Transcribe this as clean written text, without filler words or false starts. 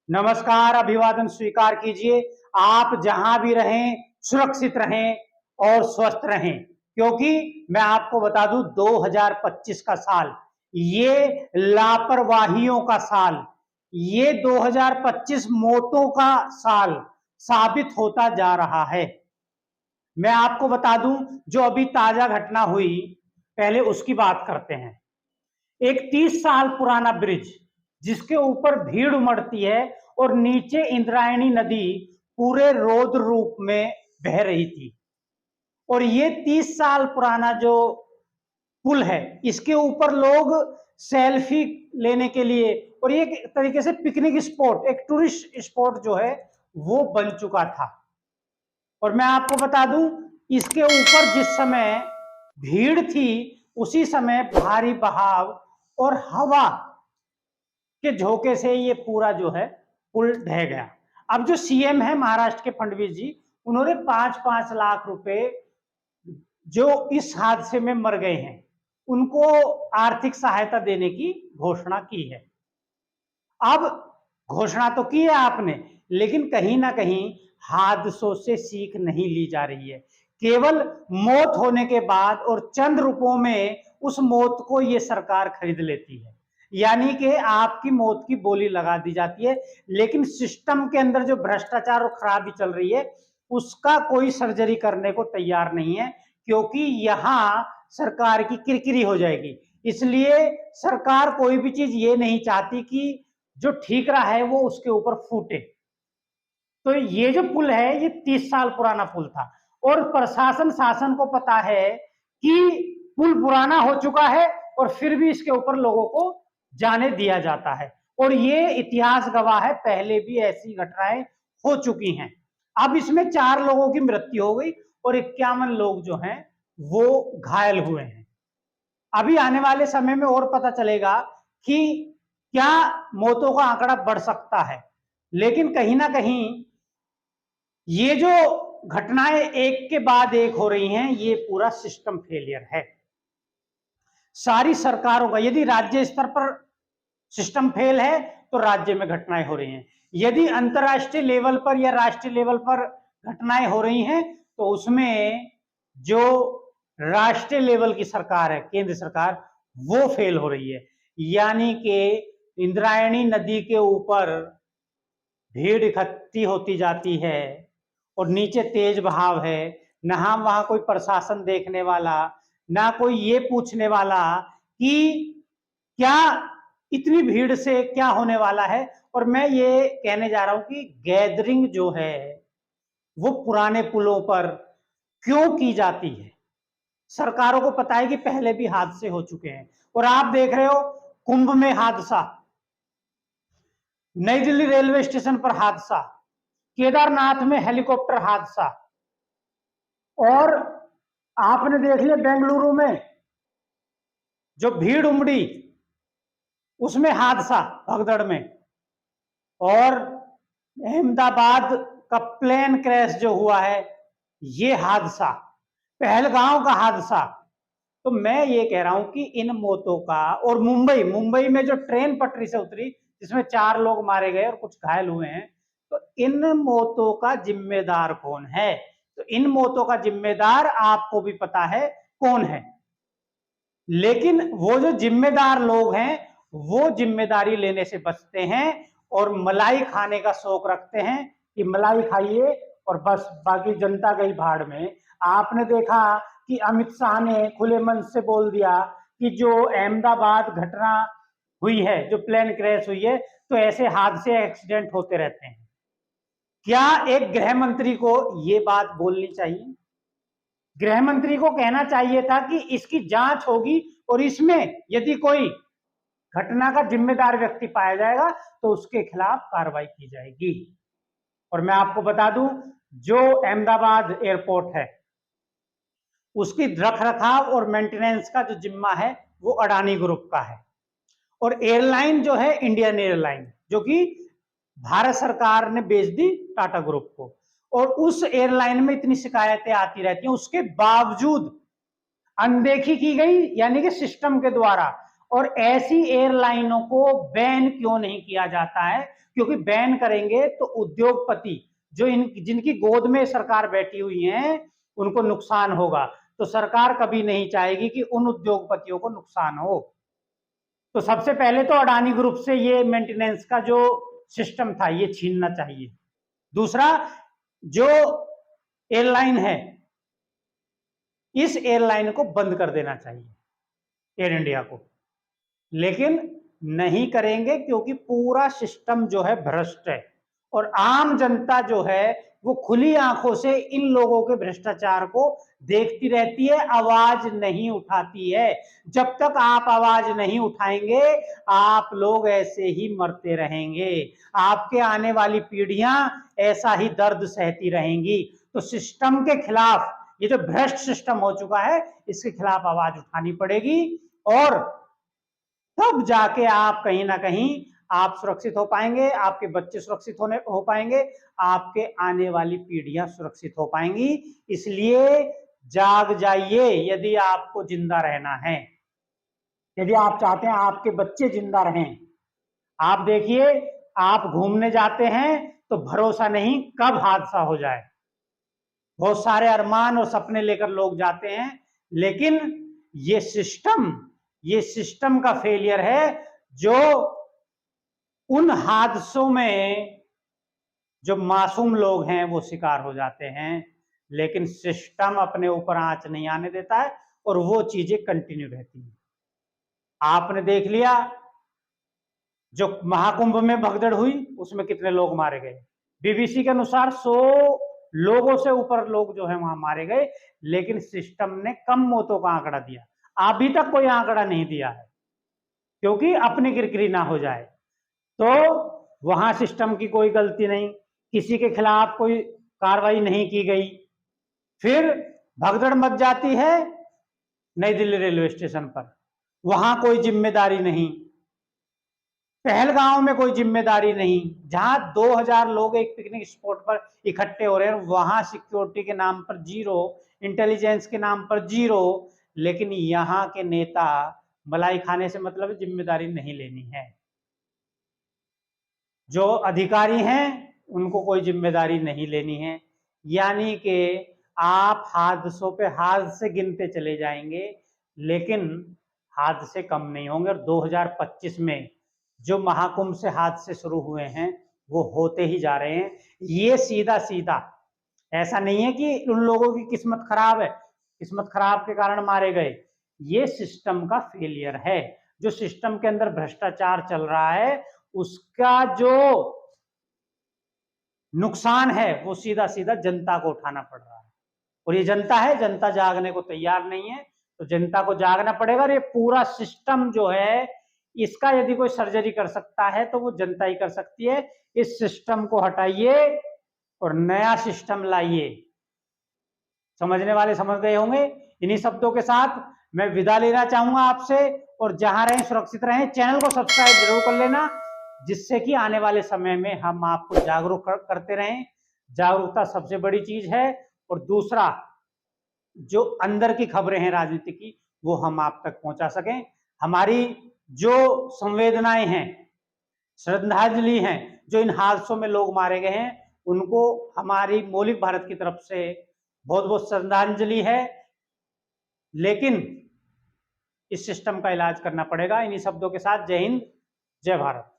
नमस्कार, अभिवादन स्वीकार कीजिए। आप जहां भी रहें सुरक्षित रहें और स्वस्थ रहें, क्योंकि मैं आपको बता दूं 2025 का साल ये लापरवाहियों का साल, ये 2025 मौतों का साल साबित होता जा रहा है। मैं आपको बता दूं जो अभी ताजा घटना हुई, पहले उसकी बात करते हैं। एक 30 साल पुराना ब्रिज जिसके ऊपर भीड़ उमड़ती है और नीचे इंद्रायणी नदी पूरे रौद्र रूप में बह रही थी। और ये 30 साल पुराना जो पुल है, इसके ऊपर लोग सेल्फी लेने के लिए, और ये एक तरीके से पिकनिक स्पॉट, एक टूरिस्ट स्पॉट जो है वो बन चुका था। और मैं आपको बता दूं, इसके ऊपर जिस समय भीड़ थी उसी समय भारी बहाव और हवा के झोंके से ये पूरा जो है पुल ढह गया। अब जो सीएम है महाराष्ट्र के फडणवीस जी, उन्होंने 5-5 लाख रुपए जो इस हादसे में मर गए हैं उनको आर्थिक सहायता देने की घोषणा की है। अब घोषणा तो की है आपने, लेकिन कहीं ना कहीं हादसों से सीख नहीं ली जा रही है। केवल मौत होने के बाद और चंद रुपयों में उस मौत को ये सरकार खरीद लेती है, यानी कि आपकी मौत की बोली लगा दी जाती है। लेकिन सिस्टम के अंदर जो भ्रष्टाचार और खराबी चल रही है उसका कोई सर्जरी करने को तैयार नहीं है, क्योंकि यहां सरकार की किरकिरी हो जाएगी। इसलिए सरकार कोई भी चीज ये नहीं चाहती कि जो ठीक रहा है वो उसके ऊपर फूटे। तो ये जो पुल है ये 30 साल पुराना पुल था, और प्रशासन शासन को पता है कि पुल पुराना हो चुका है और फिर भी इसके ऊपर लोगों को जाने दिया जाता है। और ये इतिहास गवाह है, पहले भी ऐसी घटनाएं हो चुकी हैं। अब इसमें 4 लोगों की मृत्यु हो गई और 51 लोग जो हैं वो घायल हुए हैं। अभी आने वाले समय में और पता चलेगा कि क्या मौतों का आंकड़ा बढ़ सकता है। लेकिन कहीं ना कहीं ये जो घटनाएं एक के बाद एक हो रही हैं, ये पूरा सिस्टम फेलियर है सारी सरकारों का। यदि राज्य स्तर पर सिस्टम फेल है तो राज्य में घटनाएं हो रही हैं, यदि अंतरराष्ट्रीय लेवल पर या राष्ट्रीय लेवल पर घटनाएं हो रही हैं तो उसमें जो राष्ट्रीय लेवल की सरकार है, केंद्र सरकार, वो फेल हो रही है। यानी कि इंद्रायणी नदी के ऊपर भीड़ इकट्ठी होती जाती है और नीचे तेज बहाव है, ना वहां कोई प्रशासन देखने वाला, ना कोई ये पूछने वाला कि क्या इतनी भीड़ से क्या होने वाला है। और मैं ये कहने जा रहा हूं कि गैदरिंग जो है वो पुराने पुलों पर क्यों की जाती है। सरकारों को पता है कि पहले भी हादसे हो चुके हैं, और आप देख रहे हो कुंभ में हादसा, नई दिल्ली रेलवे स्टेशन पर हादसा, केदारनाथ में हेलीकॉप्टर हादसा, और आपने देख लिया बेंगलुरु में जो भीड़ उमड़ी उसमें हादसा भगदड़ में, और अहमदाबाद का प्लेन क्रैश जो हुआ है ये हादसा, पहलगांव का हादसा। तो मैं ये कह रहा हूं कि इन मौतों का, और मुंबई में जो ट्रेन पटरी से उतरी जिसमें 4 लोग मारे गए और कुछ घायल हुए हैं, तो इन मौतों का जिम्मेदार कौन है? तो इन मौतों का जिम्मेदार आपको भी पता है कौन है, लेकिन वो जो जिम्मेदार लोग हैं वो जिम्मेदारी लेने से बचते हैं और मलाई खाने का शौक रखते हैं कि मलाई खाइए और बस बाकी जनता गई भाड़ में। आपने देखा कि अमित शाह ने खुले मन से बोल दिया कि जो अहमदाबाद घटना हुई है, जो प्लेन क्रैश हुई है, तो ऐसे हादसे एक्सीडेंट होते रहते हैं। क्या एक गृह मंत्री को ये बात बोलनी चाहिए? गृह मंत्री को कहना चाहिए था कि इसकी जांच होगी और इसमें यदि कोई घटना का जिम्मेदार व्यक्ति पाया जाएगा तो उसके खिलाफ कार्रवाई की जाएगी। और मैं आपको बता दूं, जो अहमदाबाद एयरपोर्ट है उसकी रख रखाव और मेंटेनेंस का जो जिम्मा है वो अडानी ग्रुप का है, और एयरलाइन जो है इंडियन एयरलाइन, जो कि भारत सरकार ने बेच दी टाटा ग्रुप को, और उस एयरलाइन में इतनी शिकायतें आती रहती हैं, उसके बावजूद अनदेखी की गई, यानी कि सिस्टम के द्वारा। और ऐसी एयरलाइनों को बैन क्यों नहीं किया जाता है? क्योंकि बैन करेंगे तो उद्योगपति जो जिनकी गोद में सरकार बैठी हुई है उनको नुकसान होगा। तो सरकार कभी नहीं चाहेगी कि उन उद्योगपतियों को नुकसान हो। तो सबसे पहले तो अडानी ग्रुप से ये मेंटेनेंस का जो सिस्टम था ये छीनना चाहिए। दूसरा, जो एयरलाइन है इस एयरलाइन को बंद कर देना चाहिए, एयर इंडिया को। लेकिन नहीं करेंगे क्योंकि पूरा सिस्टम जो है भ्रष्ट है और आम जनता जो है वो खुली आंखों से इन लोगों के भ्रष्टाचार को देखती रहती है, आवाज नहीं उठाती है। जब तक आप आवाज नहीं उठाएंगे आप लोग ऐसे ही मरते रहेंगे, आपके आने वाली पीढ़ियां ऐसा ही दर्द सहती रहेंगी। तो सिस्टम के खिलाफ, ये जो भ्रष्ट सिस्टम हो चुका है इसके खिलाफ आवाज उठानी पड़ेगी और तब जाके आप कहीं ना कहीं आप सुरक्षित हो पाएंगे, आपके बच्चे सुरक्षित हो पाएंगे, आपके आने वाली पीढ़ियां सुरक्षित हो पाएंगी। इसलिए जाग जाइए यदि आपको जिंदा रहना है, यदि आप चाहते हैं आपके बच्चे जिंदा रहें। आप देखिए, आप घूमने जाते हैं तो भरोसा नहीं कब हादसा हो जाए। बहुत सारे अरमान और सपने लेकर लोग जाते हैं, लेकिन ये सिस्टम का फेलियर है जो उन हादसों में जो मासूम लोग हैं वो शिकार हो जाते हैं। लेकिन सिस्टम अपने ऊपर आंच नहीं आने देता है और वो चीजें कंटिन्यू रहती हैं। आपने देख लिया जो महाकुंभ में भगदड़ हुई उसमें कितने लोग मारे गए। बीबीसी के अनुसार 100 लोगों से ऊपर लोग जो है वहां मारे गए, लेकिन सिस्टम ने कम मौतों का आंकड़ा दिया। अभी तक कोई आंकड़ा नहीं दिया है क्योंकि अपनी किरकिरी ना हो जाए। तो वहां सिस्टम की कोई गलती नहीं, किसी के खिलाफ कोई कार्रवाई नहीं की गई। फिर भगदड़ मच जाती है नई दिल्ली रेलवे स्टेशन पर, वहां कोई जिम्मेदारी नहीं। पहलगांव में कोई जिम्मेदारी नहीं, जहां 2000 लोग एक पिकनिक स्पॉट पर इकट्ठे हो रहे हैं, वहां सिक्योरिटी के नाम पर जीरो, इंटेलिजेंस के नाम पर जीरो। लेकिन यहां के नेता मलाई खाने से मतलब जिम्मेदारी नहीं लेनी है। जो अधिकारी हैं उनको कोई जिम्मेदारी नहीं लेनी है। यानी कि आप हादसों पे हादसे गिनते चले जाएंगे लेकिन हादसे कम नहीं होंगे। और 2025 में जो महाकुंभ से हादसे शुरू हुए हैं वो होते ही जा रहे हैं। ये सीधा सीधा ऐसा नहीं है कि उन लोगों की किस्मत खराब है, किस्मत खराब के कारण मारे गए। ये सिस्टम का फेलियर है। जो सिस्टम के अंदर भ्रष्टाचार चल रहा है उसका जो नुकसान है वो सीधा सीधा जनता को उठाना पड़ रहा है। और ये जनता है, जनता जागने को तैयार नहीं है, तो जनता को जागना पड़ेगा। और ये पूरा सिस्टम जो है इसका यदि कोई सर्जरी कर सकता है तो वो जनता ही कर सकती है। इस सिस्टम को हटाइए और नया सिस्टम लाइए। समझने वाले समझ गए होंगे। इन्हीं शब्दों के साथ मैं विदा लेना चाहूंगा आपसे। और जहां रहें सुरक्षित रहें। चैनल को सब्सक्राइब जरूर कर लेना जिससे कि आने वाले समय में हम आपको जागरूक करते रहें। जागरूकता सबसे बड़ी चीज है। और दूसरा, जो अंदर की खबरें हैं राजनीति की वो हम आप तक पहुंचा सकें। हमारी जो संवेदनाएं हैं, श्रद्धांजलि हैं, जो इन हादसों में लोग मारे गए हैं उनको हमारी मौलिक भारत की तरफ से बहुत बहुत श्रद्धांजलि है। लेकिन इस सिस्टम का इलाज करना पड़ेगा। इन्हीं शब्दों के साथ जय हिंद, जय भारत।